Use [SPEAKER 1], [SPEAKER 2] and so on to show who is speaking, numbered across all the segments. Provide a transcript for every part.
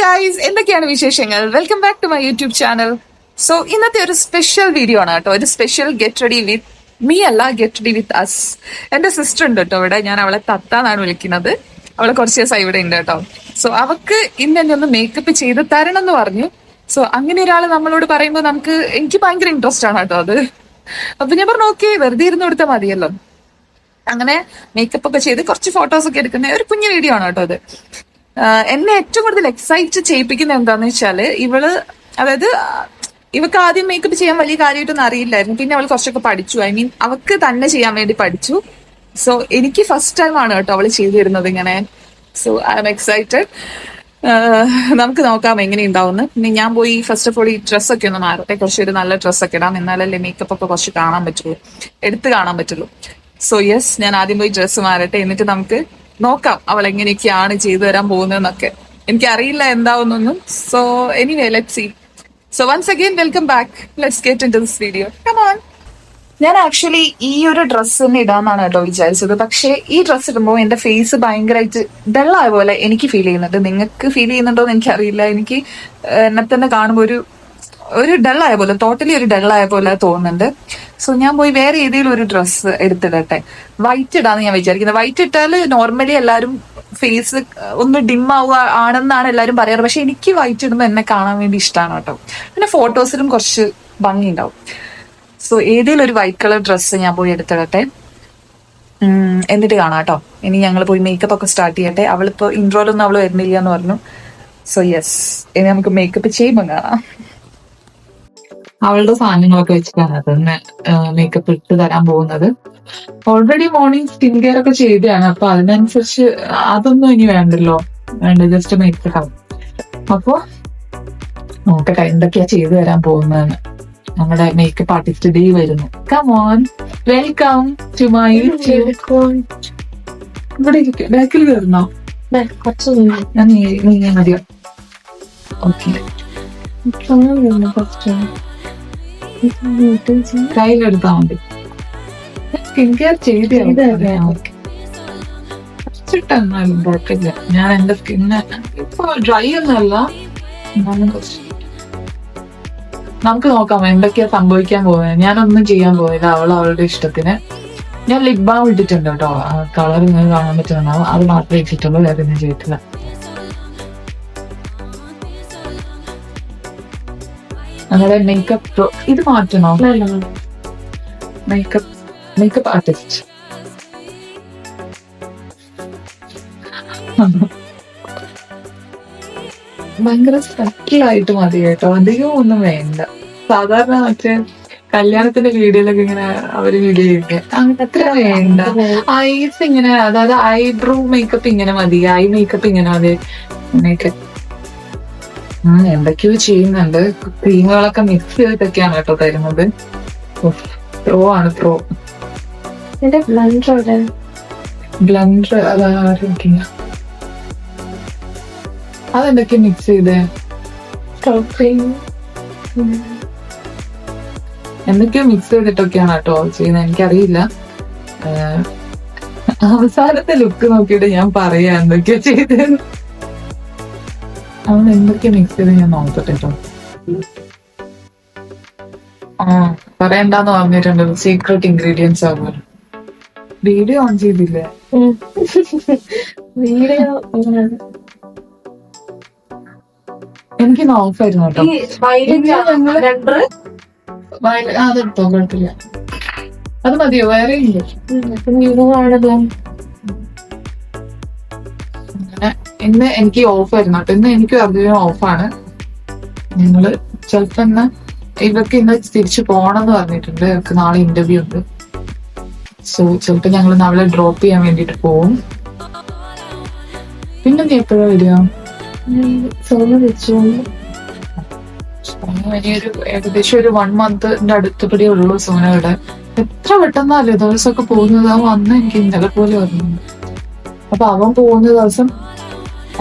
[SPEAKER 1] Guys, എന്തൊക്കെയാണ് വിശേഷങ്ങൾ? Welcome back to my YouTube channel. So ഇന്നത്തെ ഒരു സ്പെഷ്യൽ വീഡിയോ ആണ് കേട്ടോ. ഒരു special get ready with me അല്ല, ഗെറ്റ് റെഡി വിത്ത് അസ്. എന്റെ സിസ്റ്റർ ഉണ്ട് കേട്ടോ ഇവിടെ. ഞാൻ അവളെ തത്താന്നാണ് വിളിക്കുന്നത്. അവളെ കുറച്ച് ദിവസം ഇവിടെ ഉണ്ട് കേട്ടോ. സോ അവക്ക് ഇന്ന് എന്നെ ഒന്ന് മേക്കപ്പ് ചെയ്ത് തരണം എന്ന് പറഞ്ഞു. സോ അങ്ങനെ ഒരാൾ നമ്മളോട് പറയുമ്പോൾ എനിക്ക് ഭയങ്കര ഇൻട്രസ്റ്റ് ആണ് കേട്ടോ അത്. അപ്പൊ ഞാൻ പറഞ്ഞു ഓക്കെ, വെറുതെ ഇരുന്ന് കൊടുത്താൽ മതിയല്ലോ. അങ്ങനെ മേക്കപ്പ് ഒക്കെ ചെയ്ത് കുറച്ച് ഫോട്ടോസ് ഒക്കെ എടുക്കുന്ന ഒരു കുഞ്ഞു വീഡിയോ ആണ് കേട്ടോ അത്. എന്നെ ഏറ്റവും കൂടുതൽ എക്സൈറ്റ് ചെയ്യിപ്പിക്കുന്നത് എന്താന്ന് വെച്ചാല് അതായത് ഇവക്ക് ആദ്യം മേക്കപ്പ് ചെയ്യാൻ വലിയ കാര്യമായിട്ടൊന്നും അറിയില്ലായിരുന്നു. പിന്നെ അവൾ കുറച്ചൊക്കെ പഠിച്ചു. അവക്ക് തന്നെ ചെയ്യാൻ വേണ്ടി പഠിച്ചു. സോ എനിക്ക് ഫസ്റ്റ് ടൈം ആണ് കേട്ടോ അവള് ചെയ്തു തരുന്നത് ഇങ്ങനെ. So I M excited. നമുക്ക് നോക്കാം എങ്ങനെ ഉണ്ടാവുന്നു. പിന്നെ ഞാൻ പോയി ഫസ്റ്റ് ഓഫ് ഓൾ ഈ ഡ്രസ്സൊക്കെ ഒന്ന് മാറട്ടെ. കുറച്ചൊരു നല്ല ഡ്രസ്സൊക്കെ ഇടാം, എന്നാലല്ലേ മേക്കപ്പ് ഒക്കെ കുറച്ച് കാണാൻ പറ്റുള്ളൂ, എടുത്ത് കാണാൻ പറ്റുള്ളൂ. സോ യെസ്, ഞാൻ ആദ്യം പോയി ഡ്രസ്സ് മാറട്ടെ, എന്നിട്ട് നമുക്ക് നോക്കാം അവൾ എങ്ങനെയൊക്കെയാണ് ചെയ്തു തരാൻ പോകുന്നതെന്നൊക്കെ. എനിക്കറിയില്ല എന്താവുന്നൊന്നും. So anyway, let's see. So once again welcome back. Let's get into this video. Come on. ഞാൻ ആക്ച്വലി ഈ ഒരു ഡ്രസ്സ് തന്നെ ഇടാന്നാണ് കേട്ടോ വിചാരിച്ചത്. പക്ഷേ ഈ ഡ്രസ്സ് ഇടുമ്പോൾ എന്റെ ഫേസ് ഭയങ്കരമായിട്ട് ഡള്ളായ പോലെ എനിക്ക് ഫീൽ ചെയ്യുന്നുണ്ട്. നിങ്ങൾക്ക് ഫീൽ ചെയ്യുന്നുണ്ടോ എന്ന് എനിക്കറിയില്ല. എനിക്ക് എന്നെ തന്നെ കാണുമ്പോൾ ഒരു ഡള്ളായ പോലെ, ടോട്ടലി ഒരു ഡള്ളായ പോലെ തോന്നുന്നുണ്ട്. സോ ഞാൻ പോയി വേറെ ഏതെങ്കിലും ഒരു ഡ്രസ്സ് എടുത്തിടട്ടെ. വൈറ്റ് ഇടാന്ന് ഞാൻ വിചാരിക്കുന്നത്. വൈറ്റ് ഇട്ടാല് നോർമലി എല്ലാവരും ഫേസ് ഒന്ന് ഡിം ആണെന്നാണ് എല്ലാവരും പറയാറ്. പക്ഷെ എനിക്ക് വൈറ്റ് ഇടുമ്പോൾ എന്നെ കാണാൻ വേണ്ടി ഇഷ്ടമാണ് കേട്ടോ. പിന്നെ ഫോട്ടോസിലും കുറച്ച് ഭംഗി ഉണ്ടാവും. സോ ഏതെങ്കിലും ഒരു വൈറ്റ് കളർ ഡ്രസ്സ് ഞാൻ പോയി എടുത്തിടട്ടെ, എന്നിട്ട് കാണാം കേട്ടോ. ഇനി ഞങ്ങൾ പോയി മേക്കപ്പ് ഒക്കെ സ്റ്റാർട്ട് ചെയ്യട്ടെ. അവളിപ്പോ ഇൻട്രോയിലൊന്നും അവള് വരുന്നില്ല എന്ന് പറഞ്ഞു. സോ യെസ്, ഇനി നമുക്ക് മേക്കപ്പ് ചെയ്യുമ്പോൾ കാണാം. അവളുടെ സാധനങ്ങളൊക്കെ വെച്ചിട്ടാണ് തന്നെ മേക്കപ്പ് ഇട്ട് തരാൻ പോകുന്നത്. ഓൾറെഡി മോർണിംഗ് സ്കിൻ കെയർ ഒക്കെ ചെയ്തതാണ്. അപ്പൊ അതിനനുസരിച്ച് അതൊന്നും ഇനി വേണ്ടല്ലോ, ജസ്റ്റ് മേക്കപ്പ് ആവും. അപ്പൊ നോക്കട്ടെ എന്തൊക്കെയാ ചെയ്തു തരാൻ പോകുന്നതെന്ന്. നമ്മുടെ മേക്കപ്പ് ആർട്ടിസ്റ്റ് ഡേ വരുന്നു. Come on, welcome to my YouTube. ഇവിടെ ഇരിക്കും, ബാക്കിൽ വരുന്നോ? ഞാൻ നീങ്ങാൻ മതിയോ? ഓക്കെ, കയ്യിലെടുത്താ മതി. സ്കിൻ കെയർ ചെയ്തിട്ടെന്നാലും കുഴപ്പമില്ല. ഞാൻ എന്റെ സ്കിന്ന് ഇപ്പൊ ഡ്രൈ ഒന്നല്ല. നമുക്ക് നോക്കാം എന്തൊക്കെയാ സംഭവിക്കാൻ പോകുന്നത്. ഞാനൊന്നും ചെയ്യാൻ പോയില്ല, അവളുടെ ഇഷ്ടത്തിന്. ഞാൻ ലിപ് ബാം ഇട്ടിട്ടുണ്ട് കേട്ടോ. കളർ ഇങ്ങനെ കാണാൻ പറ്റുന്നുണ്ടാവും. അത് മാത്രമേ ഇട്ടിട്ടുള്ളൂ, വേറൊന്നും ചെയ്തിട്ടില്ല. അങ്ങനെ മേക്കപ്പ് ഇത് മാറ്റണോ? മേക്കപ്പ് ആർട്ടിസ്റ്റ് ഭയങ്കര സെറ്റിലായിട്ട് മതി കേട്ടോ, അധികം ഒന്നും വേണ്ട. സാധാരണ മറ്റേ കല്യാണത്തിന്റെ വീഡിയോയിലൊക്കെ ഇങ്ങനെ അവര് വീഡിയോ ചെയ്യിക്കുക, അങ്ങനത്തെ വേണ്ട. ഐസ് ഇങ്ങനെ, അതായത് ഐബ്രോ മേക്കപ്പ് ഇങ്ങനെ മതി, ഐ മേക്കപ്പ് ഇങ്ങനെ മതി. അങ്ങനെയൊക്കെ എന്തൊക്കെയോ ചെയ്യുന്നുണ്ട്. ക്രീമുകളൊക്കെ മിക്സ് ചെയ്തിട്ടൊക്കെയാണ് കേട്ടോ തരുന്നത്. പ്രോ ആണ്, പ്രോ. ബ്ലണ്ടർ അതെന്തൊക്കെയാ മിക്സ് ചെയ്തേ? എന്തൊക്കെയോ മിക്സ് ചെയ്തിട്ടൊക്കെയാണ് കേട്ടോ ചെയ്യുന്നത്. എനിക്കറിയില്ല. അവസാനത്തെ ലുക്ക് നോക്കിയിട്ട് ഞാൻ പറയാ എന്തൊക്കെയോ ചെയ്തത്. അവൻ എന്തൊക്കെയാ മിക്സ് ചെയ്ത് ഞാൻ നോക്കട്ടെ കേട്ടോ. പറയണ്ടെന്ന് പറഞ്ഞിട്ടുണ്ട്, സീക്രട്ട് ഇൻഗ്രീഡിയൻസ് ആകുമോ. വീഡിയോ ഓൺ ചെയ്തില്ലേ? വീഡിയോ എനിക്ക് നോക്കായിരുന്നു കേട്ടോ. അതെടുത്തോ, കുഴപ്പമില്ല. അത് മതിയോ? വേറെ ഇല്ല. ഇന്ന് എനിക്ക് ഓഫ് ആയിരുന്നു കേട്ടോ. ഇന്ന് എനിക്ക് അധികം ഓഫാണ്. ഞങ്ങള് ചിലപ്പോ ഇവർക്ക് ഇന്ന് തിരിച്ചു പോകണം പറഞ്ഞിട്ടുണ്ട്. ഇവർക്ക് നാളെ ഇന്റർവ്യൂ ഉണ്ട്. സോ ചിലപ്പോ ഞങ്ങൾ നാളെ ഡ്രോപ്പ് ചെയ്യാൻ വേണ്ടിട്ട് പോകും. പിന്നെ നീ എപ്പോഴാ വരിക? ഏകദേശം ഒരു 1 മന്തിന്റെ അടുത്തപടി ഉള്ളൂ സോന ഇവിടെ. എത്ര പെട്ടെന്നല്ലേ ദിവസമൊക്കെ പോകുന്നത്. അവൻ വന്ന് എനിക്ക് ഇന്നലെ പോലെ വരുന്നുണ്ട്. അപ്പൊ അവൻ പോകുന്ന ദിവസം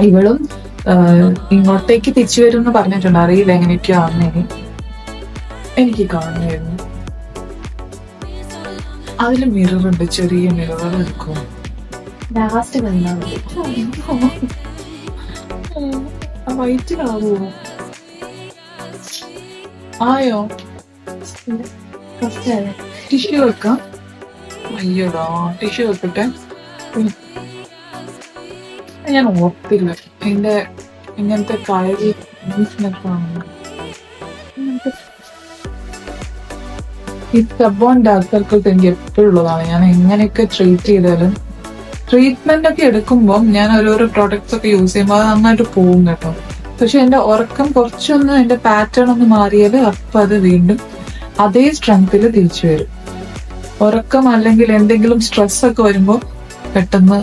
[SPEAKER 1] ഇവളും ഇങ്ങോട്ടേക്ക് തിരിച്ചു വരും എന്ന് പറഞ്ഞിട്ടുണ്ട്. അറിയില്ല എങ്ങനെയൊക്കെയോ ആണെന്ന്. എനിക്ക് കാണുമായിരുന്നു. അതില് മിററുണ്ട്, ചെറിയ മിറർ എടുക്കും. ലാസ്റ്റ് വയറ്റിലാവോ? ആയോ? ടിഷ്യൂ വെക്കാം. അയ്യോടാ, ടിഷ്യൂ വെക്കട്ടെ. ഞാൻ ഓർത്തില്ല എന്റെ ഇങ്ങനത്തെ കയറി ഈ സ്റ്റബോൺ ഡാർക്ക് സർക്കിൾസ് എനിക്ക് എപ്പോഴും ഉള്ളതാണ്. ഞാൻ എങ്ങനെയൊക്കെ ട്രീറ്റ് ചെയ്താലും ട്രീറ്റ്മെന്റ് ഒക്കെ എടുക്കുമ്പോൾ ഞാൻ ഓരോരോ പ്രോഡക്ട്സ് ഒക്കെ യൂസ് ചെയ്യുമ്പോൾ അത് നന്നായിട്ട് പോകും കേട്ടോ. പക്ഷെ എന്റെ ഉറക്കം കുറച്ചൊന്ന് എന്റെ പാറ്റേൺ ഒന്ന് മാറിയാൽ അപ്പൊ അത് വീണ്ടും അതേ സ്ട്രെങ്ത്തിൽ തിരിച്ചു വരും. ഉറക്കം അല്ലെങ്കിൽ എന്തെങ്കിലും സ്ട്രെസ് ഒക്കെ വരുമ്പോൾ പെട്ടെന്ന്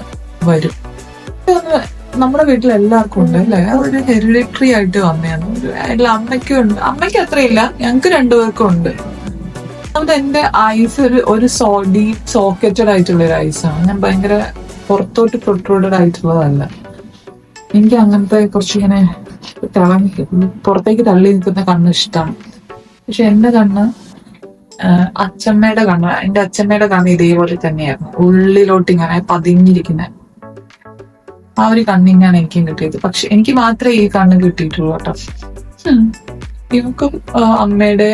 [SPEAKER 1] വരും. നമ്മുടെ വീട്ടിൽ എല്ലാവർക്കും ഉണ്ട് അല്ലെ? അതൊരു ഹെറിഡിറ്ററി ആയിട്ട് വന്നതാണ്. എല്ലാ അമ്മയ്ക്കും ഉണ്ട്. അമ്മയ്ക്ക് അത്രയില്ല, ഞങ്ങക്ക് രണ്ടുപേർക്കും ഉണ്ട്. അത് എന്റെ ഐസ് ഒരു ഡീപ് സോക്കറ്റഡ് ആയിട്ടുള്ള ഒരു ഐസാണ്. ഞാൻ ഭയങ്കര പുറത്തോട്ട് പ്രൊട്രൂഡഡ് ആയിട്ടുള്ളതല്ല. എനിക്ക് അങ്ങനത്തെ കുറച്ചിങ്ങനെ പുറത്തേക്ക് തള്ളി നിൽക്കുന്ന കണ്ണ് ഇഷ്ടമാണ്. പക്ഷെ എന്റെ കണ്ണ് എന്റെ അച്ഛമ്മയുടെ കണ്ണ് ഇതേപോലെ തന്നെയായിരുന്നു. ഉള്ളിലോട്ട് ഇങ്ങനെ പതിഞ്ഞിരിക്കുന്ന ആ ഒരു കണ്ണിങ്ങാണ് എനിക്കും കിട്ടിയത്. പക്ഷെ എനിക്ക് മാത്രമേ ഈ കണ്ണ് കിട്ടിയിട്ടുള്ളൂ കേട്ടോ. ഇവക്കും അമ്മയുടെ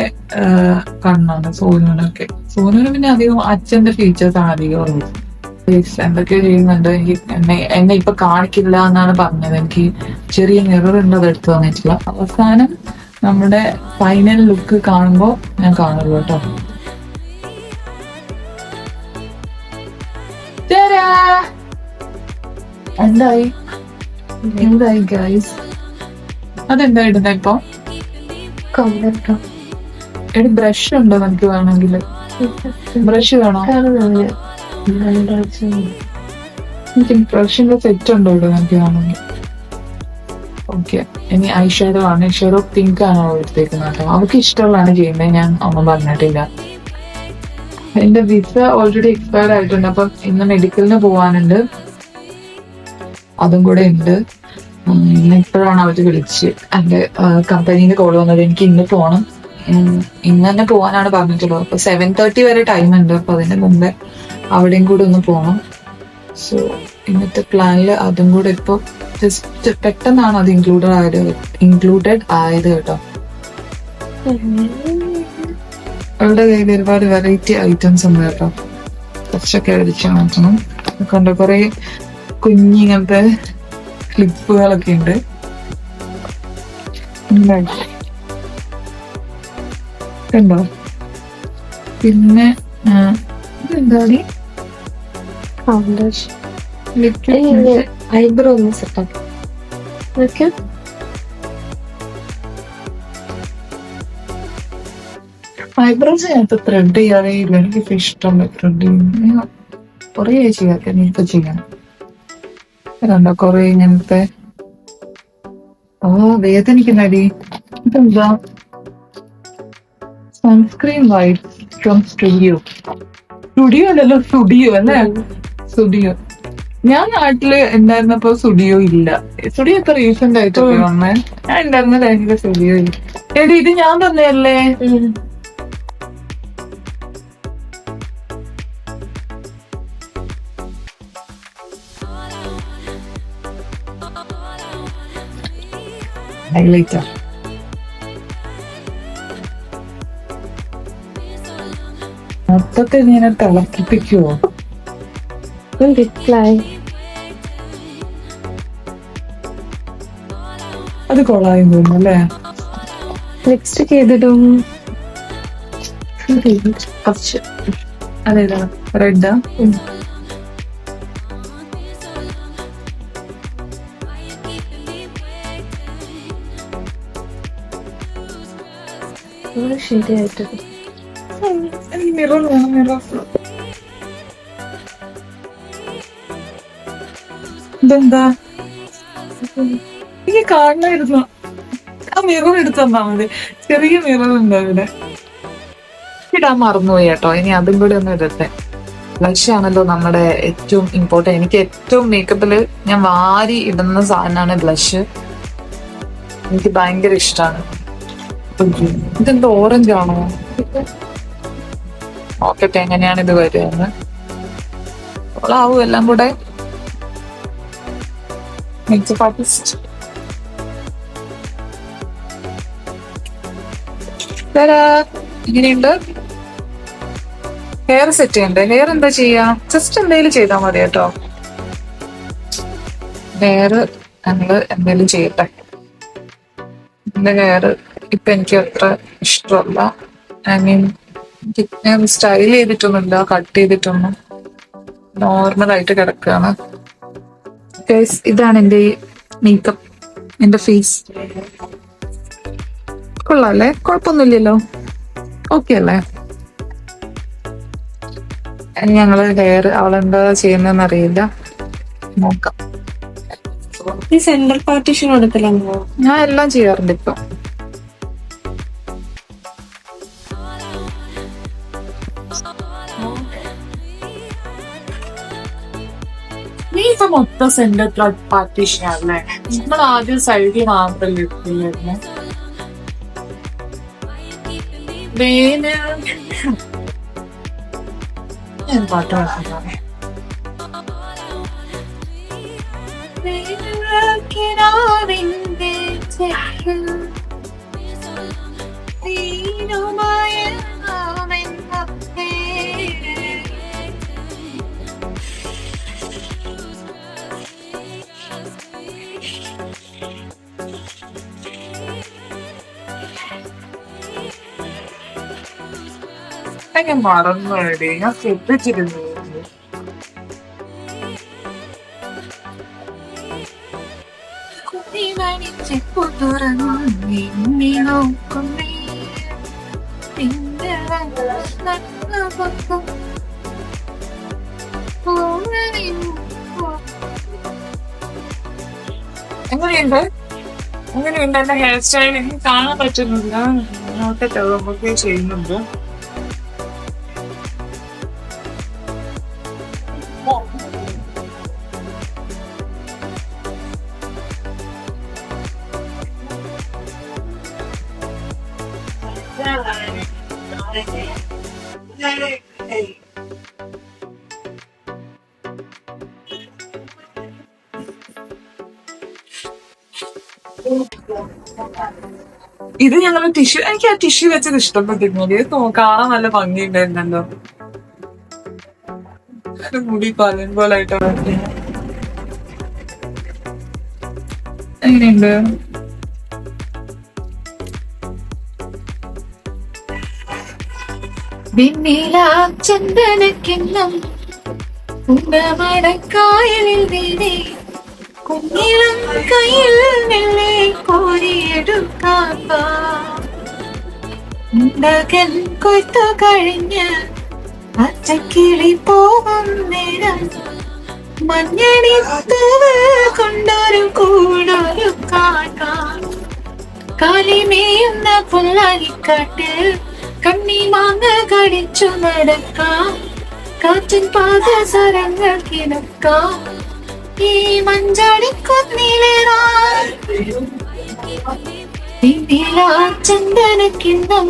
[SPEAKER 1] കണ്ണാണ്, സോനുവിനൊക്കെ. സോനുവിന് പിന്നെ അധികം അച്ഛന്റെ ഫീച്ചേഴ്സ് ആണ് അധികം ഉള്ളത്. എന്തൊക്കെ ചെയ്യുന്നുണ്ട്. എന്നെ ഇപ്പൊ കാണിക്കില്ല എന്നാണ് പറഞ്ഞത്. എനിക്ക് ചെറിയ മിറർ ഉണ്ട്, അത് എടുത്തു തന്നിട്ടില്ല. അവസാനം നമ്മുടെ ഫൈനൽ ലുക്ക് കാണുമ്പോ ഞാൻ കാണുള്ളൂ കേട്ടോ. എന്തായി ഗൈസ്? അതെന്താ ഇടുന്ന ഇപ്പൊ? എടി ബ്രഷ് ഉണ്ടോ നമുക്ക് വേണമെങ്കിൽ? ബ്രഷ് വേണോ? ബ്രഷിന്റെ സെറ്റ് ഉണ്ടോ ഇവിടെ നമുക്ക് വേണമെങ്കിൽ? ഓക്കെ. ഇനി ഐഷാഡോ ആണ്. ഐഷാഡോ പിങ്ക് ആണോ എടുത്തേക്കുന്നത് കേട്ടോ. അവർക്ക് ഇഷ്ടമുള്ളതാണ് ചെയ്യുന്നത്, ഞാൻ ഒന്നും പറഞ്ഞിട്ടില്ല. എന്റെ വിസ ഓൾറെഡി എക്സ്പയർഡ് ആയിട്ടുണ്ട്. അപ്പം ഇന്ന് മെഡിക്കലിന് പോവാനുണ്ട്, അതും കൂടെ ഉണ്ട്. ഇപ്പോഴാണ് അവര് വിളിച്ച് എന്റെ കമ്പനിയിൽ കോൾ വന്നത്. എനിക്ക് ഇന്ന് പോകണം. ഇന്ന് തന്നെ പോകാനാണ് പറഞ്ഞിട്ടുള്ളത്. അപ്പൊ 7:30 വരെ ടൈം ഉണ്ട്. അപ്പൊ അതിന്റെ മുമ്പേ അവിടെയും കൂടെ ഒന്ന് പോകണം. സോ ഇന്നത്തെ പ്ലാനില് അതും കൂടെ ഇപ്പൊ ജസ്റ്റ് പെട്ടെന്നാണ് അത് ഇൻക്ലൂഡഡ് ആയത് കേട്ടോ. അവളുടെ കയ്യിൽ ഒരുപാട് വെറൈറ്റി ഐറ്റംസ് ഉണ്ട് കേട്ടോ. കുറച്ചൊക്കെ അടിച്ചു മാറ്റണം. കണ്ടോ, കുറെ കുഞ്ഞിങ്ങനത്തെ ക്ലിപ്പുകളൊക്കെ ഉണ്ട്. കണ്ടോ? പിന്നെ എന്താടി
[SPEAKER 2] ഐബ്രോ ഒന്ന് സെറ്റാക്കി.
[SPEAKER 1] ഐബ്രോസ് ഞാനിപ്പോ ത്രെഡ് ചെയ്യാറേ ഇല്ല. എനിക്ക് ഇഷ്ടമല്ല ത്രെഡ് ചെയ്യുന്നത്. കൊറേ ചെയ്യാത്ത ഇപ്പൊ ചെയ്യണം. കണ്ടോ കൊറേ ഇങ്ങനത്തെ. വേദനിക്കുന്നടി. ഇതെന്താ? സൺസ്ക്രീൻ വൈറ്റ് ഫ്രം സ്റ്റുഡിയോ അല്ലല്ലോ, സ്റ്റുഡിയോ അല്ലേ? സ്റ്റുഡിയോ. ഞാൻ നാട്ടില് ഉണ്ടായിരുന്നപ്പോ സ്റ്റുഡിയോ ഇല്ല. സ്റ്റുഡിയോ ഇപ്പൊ റീസെന്റ് ആയിട്ട് വന്നേ. ഞാൻ ഉണ്ടായിരുന്ന ടൈമില് സ്റ്റുഡിയോ ഇല്ല. എടി ഇത് ഞാൻ തന്നെയല്ലേ? ഹൈലൈറ്റർ. മൊത്തത്തിൽ ഇങ്ങനെ തിളക്കിപ്പിക്കുവോ? അത് കൊള്ളായി തോന്നുന്നു അല്ലേ?
[SPEAKER 2] ലിപ്സ്റ്റിക് ചെയ്തിടും.
[SPEAKER 1] കുറച്ച് അതേതാ? റെഡാ?
[SPEAKER 2] ശരിയായിട്ട്
[SPEAKER 1] മിറർ വേണം. മിറർ ഇതെന്താ? എനിക്ക് കാണണമായിരുന്നു. ആ മിറർ എടുത്ത് തന്നാ മതി. ചെറിയ മിറർ ഉണ്ട് അവിടെ. ഇടാൻ മറന്നുപോയി കേട്ടോ. ഇനി അതും കൂടി ഒന്ന് ഇടട്ടെ. ബ്ലഷ് ആണല്ലോ നമ്മുടെ ഏറ്റവും ഇമ്പോർട്ടന്റ്. എനിക്ക് ഏറ്റവും മേക്കപ്പില് ഞാൻ വാരി ഇടുന്ന സാധനമാണ് ബ്ലഷ്. എനിക്ക് ഭയങ്കര ഇഷ്ടമാണ്. ഇതെന്താ ഓറഞ്ച് ആണോ? നോക്കട്ടെ എങ്ങനെയാണ് ഇത് വരികയെന്ന്. ആവും എല്ലാം കൂടെ. മേക്കപ്പ് ആർട്ടിസ്റ്റ് ഇങ്ങനെയുണ്ട്. ഹെയർ സെറ്റ് ചെയ്യണ്ടേ? ഹെയർ എന്താ ചെയ്യാ? ജസ്റ്റ് എന്തെങ്കിലും ചെയ്താൽ മതി കേട്ടോ. ഹെയർ ഞങ്ങള് എന്തെങ്കിലും ചെയ്യട്ടെ. എന്റെ ഹെയർ ഇപ്പൊ എനിക്ക് അത്ര ഇഷ്ടമല്ല. ഐ മീൻ ഞാൻ സ്റ്റൈൽ ചെയ്തിട്ടൊന്നുമില്ല, കട്ട് ചെയ്തിട്ടൊന്നും, നോർമൽ ആയിട്ട് കിടക്കുകയാണ്. ഗൈസ്, ഇതാണ് എന്റെ മേക്കപ്പ്, എന്റെ ഫേസ്. കൊള്ളാല്ലേ? കുഴപ്പമൊന്നുമില്ലല്ലോ? ഓക്കെ അല്ലേ? ഞങ്ങള് ഹെയർ അവളെന്താ ചെയ്യുന്നതെന്ന് അറിയില്ല, നോക്കാം.
[SPEAKER 2] ഈ സെന്റർ പാർട്ടീഷൻ കൊടുക്കലാണോ?
[SPEAKER 1] ഞാൻ എല്ലാം ചെയ്യാറുണ്ട് ഇപ്പൊ.
[SPEAKER 3] നീ ഇപ്പൊ മൊത്തം സെന്റർ പാർട്ടീഷൻ ആണല്ലേ? നമ്മൾ ആദ്യം സൈഡിൽ മാത്രം ഇട്ടില്ലായിരുന്നു. ഞാൻ പാട്ട് പാടുന്നതാണ്. ഞാൻ മറന്നു എടീ, ഞാൻ ശ്രദ്ധിച്ചിരുന്നു. എങ്ങനെയുണ്ട്? എങ്ങനെയുണ്ട് എന്റെ ഹെയർ സ്റ്റൈൽ? എനിക്ക് കാണാൻ പറ്റുന്നില്ല. നോക്കട്ടെ, നമുക്ക് ചെയ്യുന്നുണ്ട്. ഇത് ഞങ്ങൾ ടിഷ്യൂ, എനിക്ക് ആ ടിഷ്യൂ വെച്ചത് ഇഷ്ടപ്പെട്ടിരുന്നു. ഇത് കാണാൻ നല്ല ഭംഗിയുണ്ടായിരുന്നല്ലോ. മുടി പലൻ പോലെ ആയിട്ടാണ്. എങ്ങനെയുണ്ട്?
[SPEAKER 1] ചന്ദനക്കിണ്ണം മടക്കായലിൽ വീണേ കുഞ്ഞിളം കയ്യിൽ മെല്ലെ കോരിയെടുക്കാൻ മകൻ കൊയ്ത്തു കഴിഞ്ഞ് പച്ചക്കിളി പോകും നേരം മഞ്ഞണി തൂവ് കൊണ്ടൊരു കൂടൊരു കാണാൻ കാലിമേയുന്ന പുല്ലാലിക്കാട്ടിൽ കണ്ണി മാങ്ങ കടിച്ചു നടക്കാം കാറ്റിൻ പാദസരങ്ങൾ കിടക്കാം ഈ മഞ്ചാടിക്കുന്നിലേറാൻ ചന്ദനക്കിണ്ണം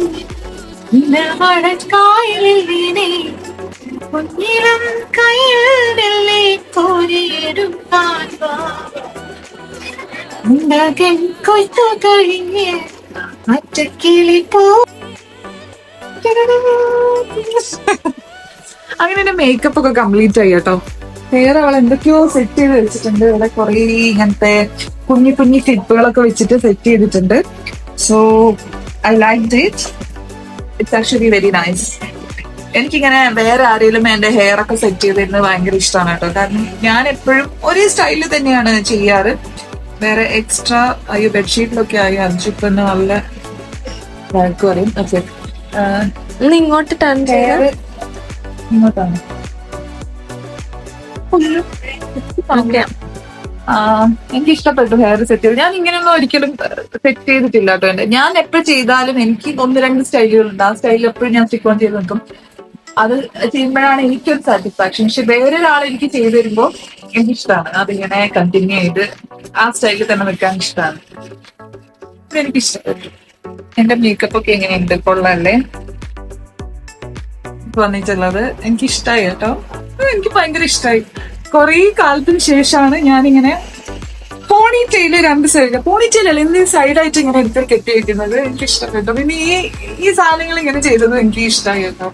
[SPEAKER 1] മഴക്കായലിൽ വീണേ കുഞ്ഞിളം കയ്യിൽ വെള്ളി കോരിയെടുക്കാൻ മകൻ കൊയ്ത്തു കഴിഞ്ഞ് മറ്റക്കിളി പോ. അങ്ങനെ എന്റെ മേക്കപ്പ് ഒക്കെ കംപ്ലീറ്റ് ആയി കേട്ടോ. ഹെയർ അവൾ എന്തൊക്കെയോ സെറ്റ് ചെയ്ത് വെച്ചിട്ടുണ്ട്. ഇവിടെ കുറെ ഇങ്ങനത്തെ കുഞ്ഞു കുഞ്ഞു ക്ലിപ്പുകളൊക്കെ വെച്ചിട്ട് സെറ്റ് ചെയ്തിട്ടുണ്ട്. So I like it. It's actually very nice. എനിക്കിങ്ങനെ വേറെ ആരെങ്കിലും എന്റെ ഹെയർ ഒക്കെ സെറ്റ് ചെയ്തിരുന്നത് ഭയങ്കര ഇഷ്ടമാണ് കേട്ടോ. കാരണം ഞാൻ എപ്പോഴും ഒരേ സ്റ്റൈലിൽ തന്നെയാണ് ചെയ്യാറ്. വേറെ എക്സ്ട്രാ അയ്യോ ബെഡ്ഷീറ്റിലൊക്കെ ആയി അഞ്ചിപ്പന്നെ നല്ല വഴക്ക് പറയും. ഓക്കെ,
[SPEAKER 2] ഇങ്ങോട്ട് ടേൺ
[SPEAKER 1] ഹെയർ ഇങ്ങോട്ടാണ്. ഓക്കെ, എനിക്ക് ഇഷ്ടപ്പെട്ടു ഹെയർ സെറ്റ് ചെയ്ത്. ഞാൻ ഇങ്ങനെയൊന്നും ഒരിക്കലും സെറ്റ് ചെയ്തിട്ടില്ല കേട്ടോ. ഞാൻ എപ്പോഴും ചെയ്താലും എനിക്ക് ഒന്ന് രണ്ട് സ്റ്റൈലുകളുണ്ട്. ആ സ്റ്റൈലിൽ എപ്പോഴും ഞാൻ സ്റ്റിക്ക് ഓൺ ചെയ്ത് നിൽക്കും. അത് ചെയ്യുമ്പോഴാണ് എനിക്കൊരു സാറ്റിസ്ഫാക്ഷൻ. പക്ഷെ വേറൊരാൾ എനിക്ക് ചെയ്തു തരുമ്പോൾ എനിക്കിഷ്ടമാണ് അതിങ്ങനെ കണ്ടിന്യൂ ചെയ്ത് ആ സ്റ്റൈലിൽ തന്നെ നിൽക്കാൻ ഇഷ്ടമാണ്. എനിക്ക് ഇഷ്ടപ്പെട്ടു. എന്റെ മേക്കപ്പ് ഒക്കെ എങ്ങനെയുണ്ട്? കൊള്ളാല്ലേ വന്നിട്ടുള്ളത്? എനിക്ക് ഇഷ്ടമായി കേട്ടോ. എനിക്ക് ഭയങ്കര ഇഷ്ടമായി. കുറെ കാലത്തിന് ശേഷമാണ് ഞാനിങ്ങനെ ഫോൺ പോണിറ്റെയില് 2 സൈഡ്, പോണിറ്റെയിലല്ല എന്ത് സൈഡായിട്ട് ഇങ്ങനെ എടുത്ത് കെട്ടി വെക്കുന്നത് എനിക്ക് ഇഷ്ടപ്പെട്ടു. പിന്നെ ഈ സാധനങ്ങൾ ഇങ്ങനെ ചെയ്തത് എനിക്ക് ഇഷ്ടമായി കേട്ടോ.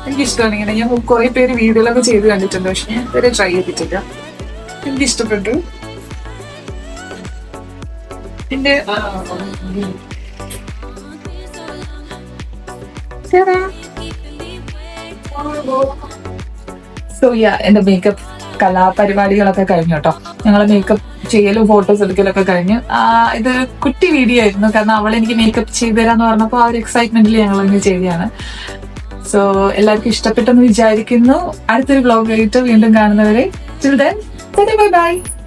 [SPEAKER 1] എനിക്കിഷ്ടമാണ് ഇങ്ങനെ. ഞാൻ കുറെ പേര് വീഡിയോയിലൊക്കെ ചെയ്ത് കണ്ടിട്ടുണ്ട്, പക്ഷെ ഞാൻ ഇതുവരെ ട്രൈ ചെയ്തിട്ടില്ല. എനിക്ക് ഇഷ്ടപ്പെട്ടു. പിന്നെ സോ എന്റെ മേക്കപ്പ് കലാപരിപാടികളൊക്കെ കഴിഞ്ഞു കേട്ടോ. ഞങ്ങള് മേക്കപ്പ് ചെയ്യലും ഫോട്ടോസ് എടുക്കലൊക്കെ കഴിഞ്ഞു. ഇത് കുട്ടി വീഡിയോ ആയിരുന്നു, കാരണം അവൾ എനിക്ക് മേക്കപ്പ് ചെയ്തു തരാന്ന് പറഞ്ഞപ്പോ ആ ഒരു എക്സൈറ്റ്മെന്റിൽ ഞങ്ങൾ ഇങ്ങനെ ചെയ്തതാണ്. സോ എല്ലാവർക്കും ഇഷ്ടപ്പെട്ടെന്ന് വിചാരിക്കുന്നു. അടുത്തൊരു വ്ലോഗ് ആയിട്ട് വീണ്ടും കാണുന്നവരെ, till then, bye bye.